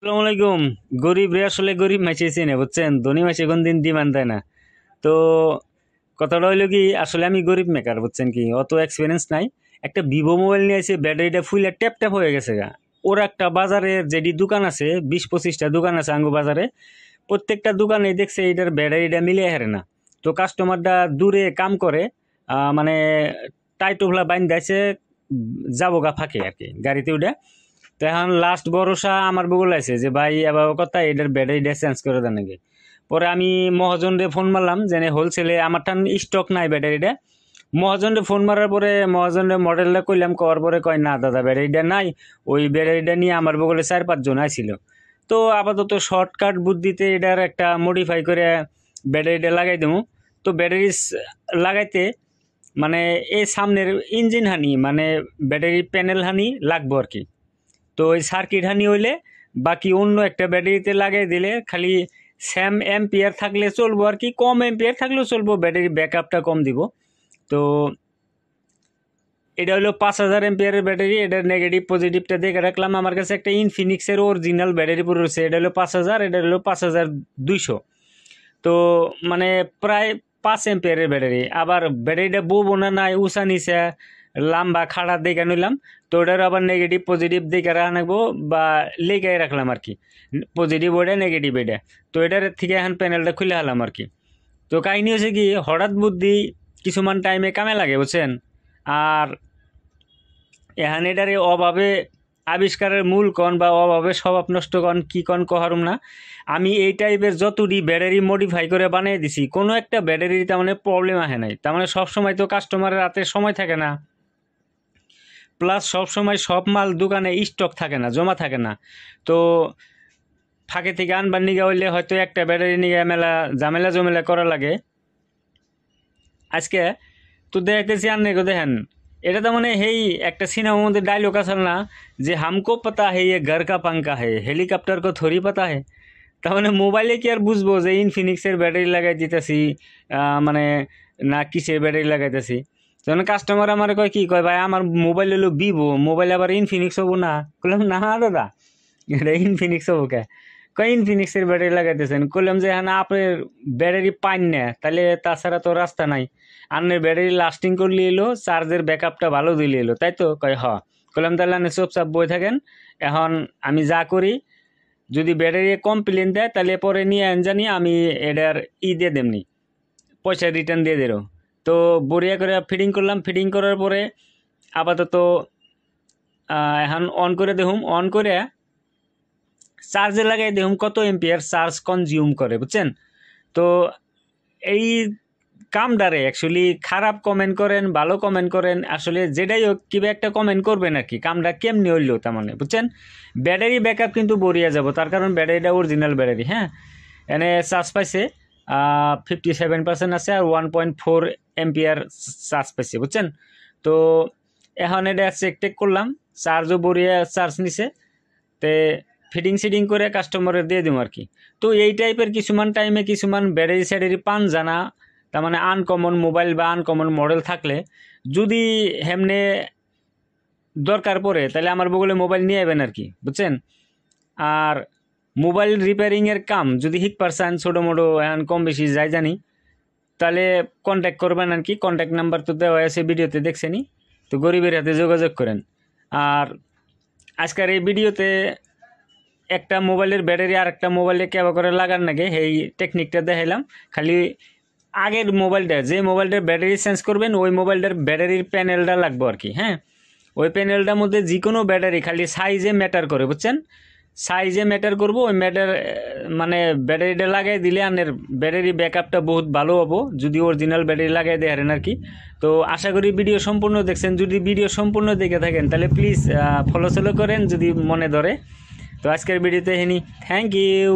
আসসালামু আলাইকুম। গরিব রে আসলে গরিব মাইসে চেনে, বুঝছেন? ধনী মাইসে কোন দিন ডিমান্ড দেয় না। তো কথাটা হইলো কি, আসলে আমি গরিব মেকার, বুঝছেন? কি অত এক্সপিরিয়েন্স নাই। একটা ভিভো মোবাইল নিয়ে এসে ব্যাটারিটা ফুলে ট্যাপ ট্যাপ হয়ে গেছে গা। ওর একটা বাজারে যেটি দোকান আছে, 20-25টা দোকান আছে আঙ্গু বাজারে। প্রত্যেকটা দোকানে দেখছে এটার ব্যাটারিটা মিলিয়ে হারে না। তো কাস্টমারটা দূরে কাম করে, মানে টাইটোভলা বাইন দিয়েছে, যাবো গা ফাঁকে আর কি গাড়িতে উঠে। তো এখন লাস্ট ভরসা আমার বগুল আছে যে ভাই এবার কথা এটার ব্যাটারিটা চেঞ্জ করে দেন নাকি। পরে আমি মহাজনরে ফোন মারলাম, যে হোলসেলে আমার টান স্টক নাই ব্যাটারিটা। মহাজনরে ফোন মারার পরে মহাজনের মডেলটা কইলাম, কওয়ার পরে কয় না দাদা ব্যাটারিটা নাই। ওই ব্যাটারিটা নিয়ে আমার বগলে 4-5 জন আইছিল। তো আপাতত শর্টকাট বুদ্ধিতে এটার একটা মডিফাই করে ব্যাটারিটা লাগাই দেবো। তো ব্যাটারি লাগাইতে মানে এই সামনের ইঞ্জিন হানি মানে ব্যাটারি প্যানেল হানি লাগবো আর কি। তো ওই সার্কিট হানি হইলে বাকি অন্য একটা ব্যাটারিতে লাগাই দিলে খালি স্যাম এম্পিয়ার থাকলে চলবো আর কি, কম এম্পিয়ার থাকলেও চলবো, ব্যাটারি ব্যাকআপটা কম দিব। তো এটা হলো 5000 এম্পিয়ারের ব্যাটারি। এটার নেগেটিভ পজিটিভটা দেখে রাখলাম। আমার কাছে একটা ইনফিনিক্সের অরিজিনাল ব্যাটারি পড়ে রয়েছে, এটা হলো 5000, এটা হলো 5200। তো মানে প্রায় 5 এম্পিয়ারের ব্যাটারি। আবার ব্যাটারিটা বলবো না নাই উষা নিচে লাম্বা খাড়া দেখে নিলাম। তো ওটার আবার নেগেটিভ পজিটিভ দেখে রাখবো বা লেগে রাখলাম আর কি, পজিটিভ ওইটা নেগেটিভ এটা। তো এটার থেকে এখন প্যানেলটা খুলে হলাম আর কি। তো কাহিনী হচ্ছে কি, হঠাৎ বুদ্ধি কিছুমান টাইমে কামে লাগে, বুঝছেন? আর এখানে এটারে অভাবে আবিষ্কারের মূল কন বা অভাবে স্বভাব নষ্ট কন কি কন কহারুম না। আমি এই টাইপের যতটি ব্যাটারি মডিফাই করে বানিয়ে দিছি, কোনো একটা ব্যাটারির তার মানে প্রবলেম আসে নাই। তার মানে সবসময় তো কাস্টমারের হাতে সময় থাকে না, প্লাস সবসময় সব মাল দোকানে স্টক থাকে না, জমা থাকে না। তো ফাঁকে থেকে আনবার নিগা হইলে হয়তো একটা ব্যাটারি নিয়ে মেলা ঝামেলা জমেলা করা লাগে। আজকে তো দেখতেছি আনলে দেখেন, এটা তো মানে হেই একটা সিনেমার মধ্যে ডায়লগ আছে না, যে হামকো পাতা হে ये घर का पंखा है হেলিকপ্টার কো থরি পাতা হে। তার মানে মোবাইলে কি আর বুঝবো যে ইনফিনিক্সের ব্যাটারি লাগাই দিতেছি, মানে না কিসের ব্যাটারি লাগাইতেছি। যখন কাস্টমার আমার কয় কি কয়, ভাই আমার মোবাইল হলো ভিভো, মোবাইল আবার ইনফিনিক্স হবো না? বললাম না দাদা, এটা ইনফিনিক্স হবো কে? কয় ইনফিনিক্সের ব্যাটারি লাগাইতেছেন। করলাম যে হ্যাঁ আপনার ব্যাটারি পাইন না, তাহলে তাছাড়া তো রাস্তা নাই। আপনার ব্যাটারি লাস্টিং করলে এলো, চার্জের ব্যাকআপটা ভালো দিলে এলো, তাই তো? কয় হ। করলাম তাহলে আপনি চুপচাপ বই থাকেন। এখন আমি যা করি, যদি ব্যাটারি কমপ্লেন দেয় তাহলে পরে নিয়ে জানি আমি এটার দিয়ে দেমনি, পয়সা রিটার্ন দিয়ে দেবো। তো বড়িয়া করে ফিটিং করলাম। ফিটিং করার পরে আপাতত এখন অন করে দেখুম, অন করে চার্জে লাগাই দেখুন কত এম্পিয়ার চার্জ কনজিউম করে, বুঝছেন? তো এই কামডারে অ্যাকচুয়ালি খারাপ কমেন্ট করেন, ভালো কমেন্ট করেন, আসলে যেটাই হোক কিবা একটা কমেন্ট করবেন আর কি। কামটা কেমনি হইলো তার মানে, বুঝছেন? ব্যাটারি ব্যাকআপ কিন্তু বড়িয়া যাব, তার কারণ ব্যাটারিটা অরিজিনাল ব্যাটারি। হ্যাঁ, এনে চার্জ পাইছে 57% আছে, আর 1.4 এম্পিয়ার চার্জ পাইছে, বুঝছেন? তো এখন এটা চেক টেক করলাম, চার্জও বড়িয়া চার্জ নিছে। তে ফিটিং সিটিং করে কাস্টমারের দিয়ে দিব আর কি। তো এই টাইপের কিছুমান টাইমে কিছুমান ব্যাটারি স্যাটারি পান জানা, তার মানে আনকমন মোবাইল বা আনকমন মডেল থাকলে যদি হেমনে দরকার পড়ে, তাহলে আমার বগলে মোবাইল নিয়ে যাবেন আর কি, বুঝছেন? আর মোবাইল রিপেয়ারিংয়ের কাম যদি হিক পারছেন ছোটো মোটো এখন কম বেশি যাই জানি, তাহলে কন্ট্যাক্ট করবেন আর কি। কন্ট্যাক্ট নাম্বার তো দেওয়া আছে ভিডিওতে, দেখছেনি? তো গরিবের হাতে যোগাযোগ করেন। আর আজকের এই ভিডিওতে একটা মোবাইলের ব্যাটারি আর একটা মোবাইলে কেবা করে লাগার নাকি এই টেকনিকটা দেখাইলাম। খালি আগের মোবাইলটা, যে মোবাইলটার ব্যাটারি চেঞ্জ করবেন ওই মোবাইলটার ব্যাটারির প্যানেলটা লাগবে আর কি। হ্যাঁ, ওই প্যানেলটার মধ্যে যে কোনো ব্যাটারি খালি সাইজে ম্যাটার করে, বুঝছেন? সাইজে ম্যাটার করবো। ওই ম্যাটার মানে ব্যাটারিটা লাগাই দিলে আপনার ব্যাটারি ব্যাকআপটা বহুত ভালো হবো, যদি অরিজিনাল ব্যাটারি লাগাই দেন আর কি। তো আশা করি ভিডিও সম্পূর্ণ দেখছেন। যদি ভিডিও সম্পূর্ণ দেখে থাকেন তাহলে প্লিজ ফলো করেন যদি মনে ধরে। তো আজকের ভিডিওতে হেনি, থ্যাংক ইউ।